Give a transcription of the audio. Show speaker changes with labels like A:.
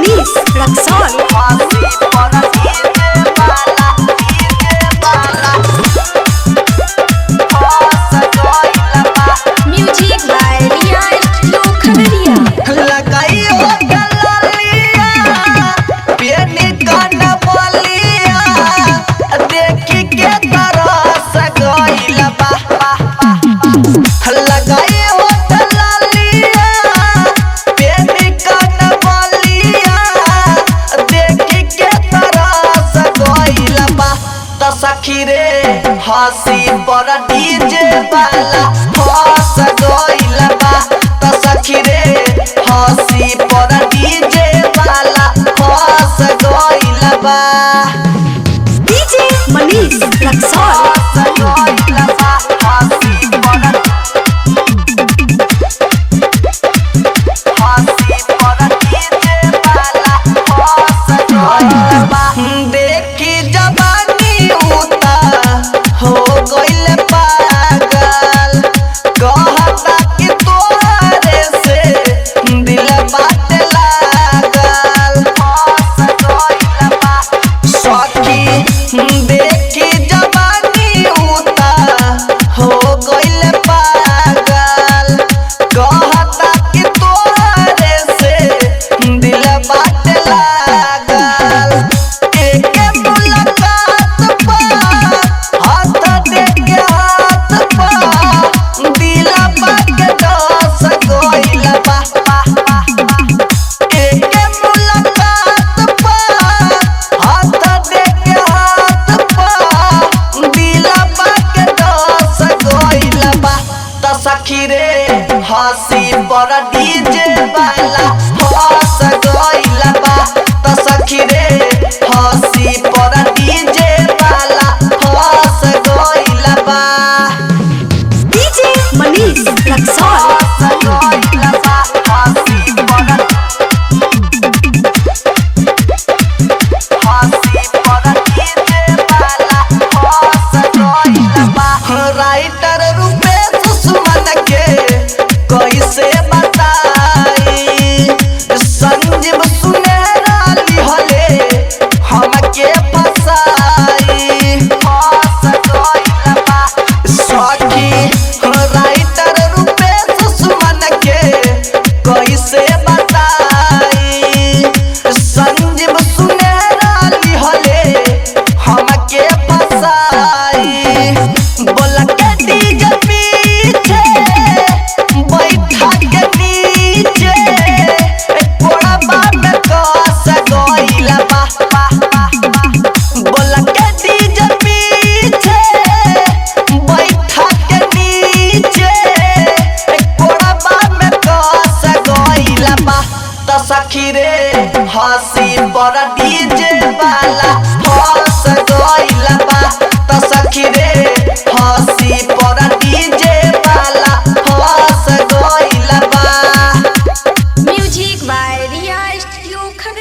A: Manish Raxaul music by रियाज लोखंडिया
B: सखी रे हंसी पर डीजे वाला हंस गइल बा त सखी रे हंसी पर डीजे वाला हंस गइल बा
A: डीजे मनीष रक्सौल
B: हंस गइल बा हंसी पर डीजे वाला हंस गइल बा देखी जवानी हो गइल पागल कहता कि तोरे से दिल बात लागल हंस गइल बा सखी देखी जवानी हो गइल पागल कहता कि तोरे से दिल बात लागल एक मुलाकात सखी रे हंसी पर डीजे वाला